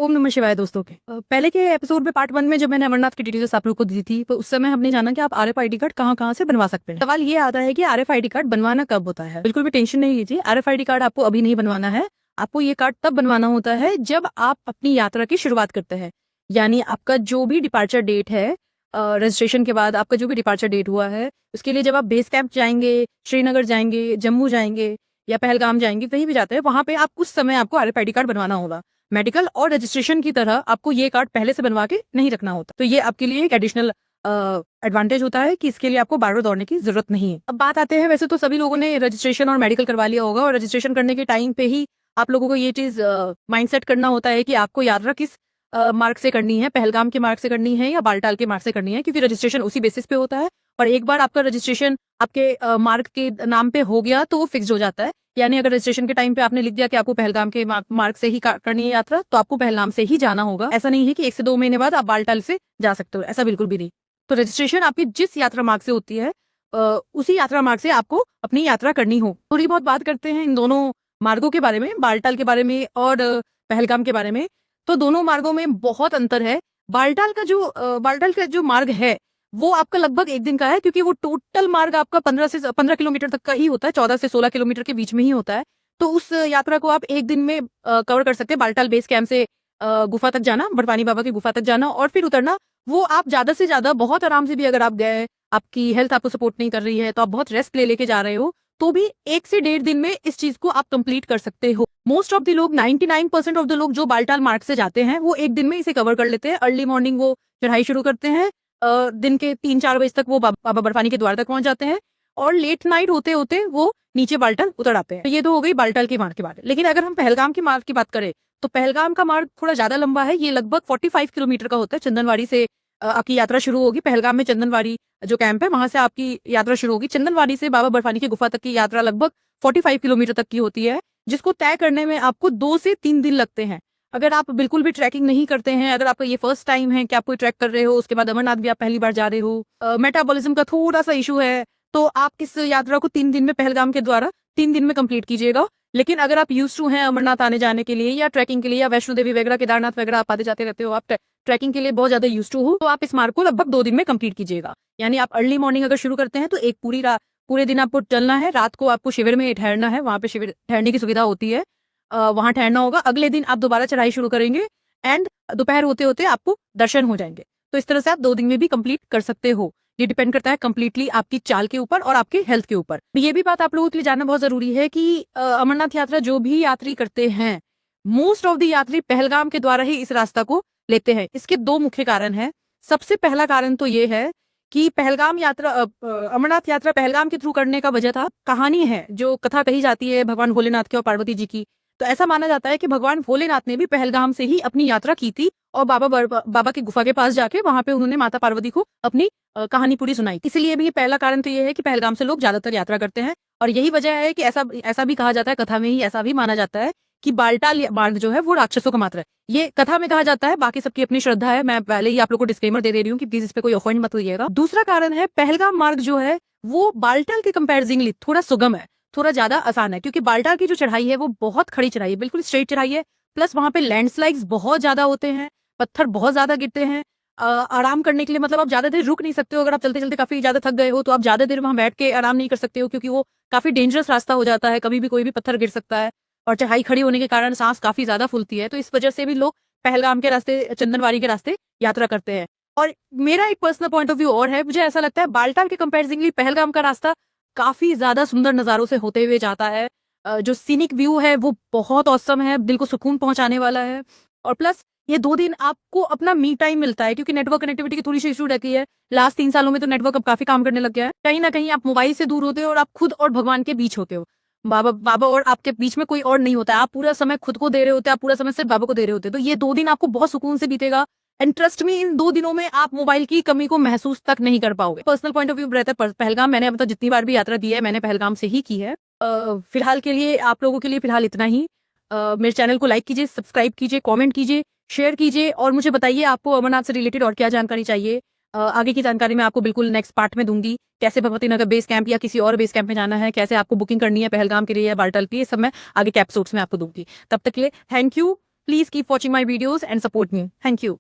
ओम नमः शिवाय दोस्तों के पहले के एपिसोड में पार्ट 1 में जब मैंने अमरनाथ की डिटेल्स आप लोगों को दी थी तो उस समय हमने जाना कि आप आरएफआईडी कार्ड कहाँ से बनवा सकते हैं। सवाल ये आता है कि आरएफआईडी कार्ड बनवाना कब होता है। बिल्कुल भी टेंशन नहीं लीजिए, आरएफआईडी कार्ड आपको अभी नहीं बनवाना है। आपको ये कार्ड तब बनवाना होता है जब आप अपनी यात्रा की शुरुआत करते हैं, यानी आपका जो भी डिपार्चर डेट है, रजिस्ट्रेशन के बाद आपका जो भी डिपार्चर डेट हुआ है उसके लिए जब आप बेस कैंप जाएंगे, श्रीनगर जाएंगे, जम्मू जाएंगे या पहलगाम जाएंगे, कहीं भी जाते हैं वहां पे आप उस समय आपको आरएफआईडी कार्ड बनवाना होगा। मेडिकल और रजिस्ट्रेशन की तरह आपको ये कार्ड पहले से बनवा के नहीं रखना होता, तो ये आपके लिए एक एडिशनल एडवांटेज होता है कि इसके लिए आपको बार बार दौड़ने की जरूरत नहीं है। अब बात आते हैं, वैसे तो सभी लोगों ने रजिस्ट्रेशन और मेडिकल करवा लिया होगा और रजिस्ट्रेशन करने के टाइम पे ही आप लोगों को ये चीज माइंडसेट करना होता है कि आपको यात्रा किस मार्ग से करनी है, पहलगाम के मार्ग से करनी है या बालटाल के मार्ग से करनी है, क्योंकि रजिस्ट्रेशन उसी बेसिस पे होता है। और एक बार आपका रजिस्ट्रेशन आपके मार्ग के नाम पे हो गया तो वो फिक्स हो जाता है। यानी अगर रजिस्ट्रेशन के टाइम पे आपने लिख दिया कि आपको पहलगाम के मार्ग से ही करनी है यात्रा, तो आपको पहलगाम से ही जाना होगा। ऐसा नहीं है कि 1 से 2 महीने बाद आप बालटाल से जा सकते हो, ऐसा बिल्कुल भी नहीं। तो रजिस्ट्रेशन आपकी जिस यात्रा मार्ग से होती है उसी यात्रा मार्ग से आपको अपनी यात्रा करनी हो। थोड़ी बहुत बात करते हैं इन दोनों मार्गों के बारे में, बालटाल के बारे में और पहलगाम के बारे में। तो दोनों मार्गों में बहुत अंतर है। बालटाल का जो मार्ग है वो आपका लगभग 1 दिन का है, क्योंकि वो टोटल मार्ग आपका 15 किलोमीटर तक का ही होता है, 14 से 16 किलोमीटर के बीच में ही होता है। तो उस यात्रा को आप 1 दिन में कवर कर सकते हैं। बालटाल बेस कैंप से गुफा तक जाना, बड़वानी बाबा की गुफा तक जाना और फिर उतरना, वो आप ज्यादा से ज्यादा बहुत आराम से भी अगर आप गए, आपकी हेल्थ आपको सपोर्ट नहीं कर रही है तो आप बहुत रेस्ट लेके जा रहे हो, तो भी 1 से 1.5 दिन में इस चीज को आप कंप्लीट कर सकते हो। मोस्ट ऑफ द लोग, 99% ऑफ द लोग जो बालटाल मार्ग से जाते हैं वो 1 दिन में इसे कवर कर लेते हैं। अर्ली मॉर्निंग वो चढ़ाई शुरू करते हैं, दिन के 3-4 बजे तक वो बाबा बर्फानी के द्वार तक पहुंच जाते हैं और लेट नाइट होते होते वो नीचे बालटाल उतर आते हैं। तो ये तो हो गई बालटाल के मार्ग के बारे में। लेकिन अगर हम पहलगाम के मार्ग की बात करें तो पहलगाम का मार्ग थोड़ा ज्यादा लंबा है। ये लगभग 45 किलोमीटर का होता है। चंदनवाड़ी से आपकी यात्रा शुरू होगी। पहलगाम में चंदनवाड़ी जो कैंप है वहां से आपकी यात्रा शुरू होगी। चंदनवाड़ी से बाबा बर्फानी की गुफा तक की यात्रा लगभग 45 किलोमीटर तक की होती है, जिसको तय करने में आपको 2 से 3 दिन लगते हैं। अगर आप बिल्कुल भी ट्रैकिंग नहीं करते हैं, अगर आपका ये फर्स्ट टाइम है कि आप कोई ट्रैक कर रहे हो, उसके बाद अमरनाथ भी आप पहली बार जा रहे हो, मेटाबॉलिज्म का थोड़ा सा इशू है, तो आप इस यात्रा को 3 दिन में पहलगाम के द्वारा 3 दिन में कंप्लीट कीजिएगा। लेकिन अगर आप यूज टू हैं अमरनाथ आने जाने के लिए या ट्रैकिंग के लिए या वैष्णो देवी वगैरह, केदारनाथ वगैरह आप आते जाते रहते हो, आप ट्रैकिंग के लिए बहुत ज्यादा यूज टू हो, तो आप इस मार्ग को लगभग 2 दिन में कंप्लीट कीजिएगा। यानी आप अर्ली मॉर्निंग अगर शुरू करते हैं तो एक पूरे दिन आपको चलना है, रात को आपको शिविर में ठहरना है, वहां पे शिविर ठहरने की सुविधा होती है, वहां ठहरना होगा। अगले दिन आप दोबारा चढ़ाई शुरू करेंगे एंड दोपहर होते होते आपको दर्शन हो जाएंगे। तो इस तरह से आप 2 दिन में भी कंप्लीट कर सकते हो। ये डिपेंड करता है कंप्लीटली आपकी चाल के ऊपर और आपके हेल्थ के ऊपर। ये भी बात आप लोगों के लिए जानना बहुत जरूरी है कि अमरनाथ यात्रा जो भी यात्री करते हैं, मोस्ट ऑफ द यात्री पहलगाम के द्वारा ही इस रास्ता को लेते हैं। इसके 2 मुख्य कारण हैं। सबसे पहला कारण तो ये है कि पहलगाम यात्रा, अमरनाथ यात्रा पहलगाम के थ्रू करने का वजह था, कहानी है जो कथा कही जाती है भगवान भोलेनाथ की और पार्वती जी की। तो ऐसा माना जाता है कि भगवान भोलेनाथ ने भी पहलगाम से ही अपनी यात्रा की थी और बाबा की गुफा के पास जाके वहां पे उन्होंने माता पार्वती को अपनी कहानी पूरी सुनाई। इसलिए भी ये पहला कारण तो ये है कि पहलगाम से लोग ज्यादातर यात्रा करते हैं। और यही वजह है कि ऐसा भी कहा जाता है, कथा में ही ऐसा भी माना जाता है कि बालटाल मार्ग जो है वो राक्षसों का मात्र है। ये कथा में कहा जाता है, बाकी सबकी अपनी श्रद्धा है। मैं पहले ही आप लोग को डिस्क्लेमर दे रही हूँ कि प्लीज इस पे कोई ऑफेंड मत होइएगा। दूसरा कारण है, पहलगाम मार्ग जो है वो बालटाल के कंपेरिजनली थोड़ा सुगम है, थोड़ा ज्यादा आसान है, क्योंकि बालटाल की जो चढ़ाई है वो बहुत खड़ी चढ़ाई है, बिल्कुल स्ट्रेट चढ़ाई है। प्लस वहां पे लैंडस्लाइड्स बहुत ज्यादा होते हैं, पत्थर बहुत ज्यादा गिरते हैं। आराम करने के लिए, मतलब आप ज्यादा देर रुक नहीं सकते हो। अगर आप चलते चलते काफी ज्यादा थक गए हो तो आप ज्यादा देर वहां बैठ के आराम नहीं कर सकते हो, क्योंकि वो काफी डेंजरस रास्ता हो जाता है, कभी भी कोई भी पत्थर गिर सकता है और चढ़ाई खड़ी होने के कारण सांस काफी ज्यादा फूलती है। तो इस वजह से भी लोग पहलगाम के रास्ते, चंदनवाड़ी के रास्ते यात्रा करते हैं। और मेरा एक पर्सनल पॉइंट ऑफ व्यू और है, मुझे ऐसा लगता है बालटाल के कंपेरिजनली पहलगाम का रास्ता काफी ज्यादा सुंदर नजारों से होते हुए जाता है। जो सीनिक व्यू है वो बहुत औसम है, दिल को सुकून पहुंचाने वाला है। और प्लस ये 2 दिन आपको अपना मी टाइम मिलता है, क्योंकि नेटवर्क कनेक्टिविटी की थोड़ी सी इशू रहती है। लास्ट 3 सालों में तो नेटवर्क अब काफी काम करने लग गया है। कहीं ना कहीं आप मोबाइल से दूर होते हो और आप खुद और भगवान के बीच होते हो। बाबा और आपके बीच में कोई और नहीं होता है। आप पूरा समय खुद को दे रहे होते हैं, आप पूरा समय सिर्फ बाबा को दे रहे होते हैं। तो ये 2 दिन आपको बहुत सुकून से बीतेगा। एंड ट्रस्ट मी, इन 2 दिनों में आप मोबाइल की कमी को महसूस तक नहीं कर पाओगे। पर्सनल पॉइंट ऑफ व्यू रहता है पहलगाम, मैंने अब तक जितनी बार भी यात्रा दी है मैंने पहलगाम से ही की है। फिलहाल के लिए आप लोगों के लिए फिलहाल इतना ही। मेरे चैनल को लाइक कीजिए, सब्सक्राइब कीजिए, कमेंट कीजिए, शेयर कीजिए और मुझे बताइए आपको अमरनाथ से रिलेटेड और क्या जानकारी चाहिए। आगे की जानकारी मैं आपको बिल्कुल नेक्स्ट पार्ट में दूंगी। कैसे भगवती नगर बेस कैंप या किसी और बेस कैंप में जाना है, कैसे आपको बुकिंग करनी है पहलगाम के लिए या बालटाल की, ये सब मैं आगे के एपिसोड्स में आपको दूंगी। तब तक के लिए thank you. Please keep watching my videos and support me. Thank you.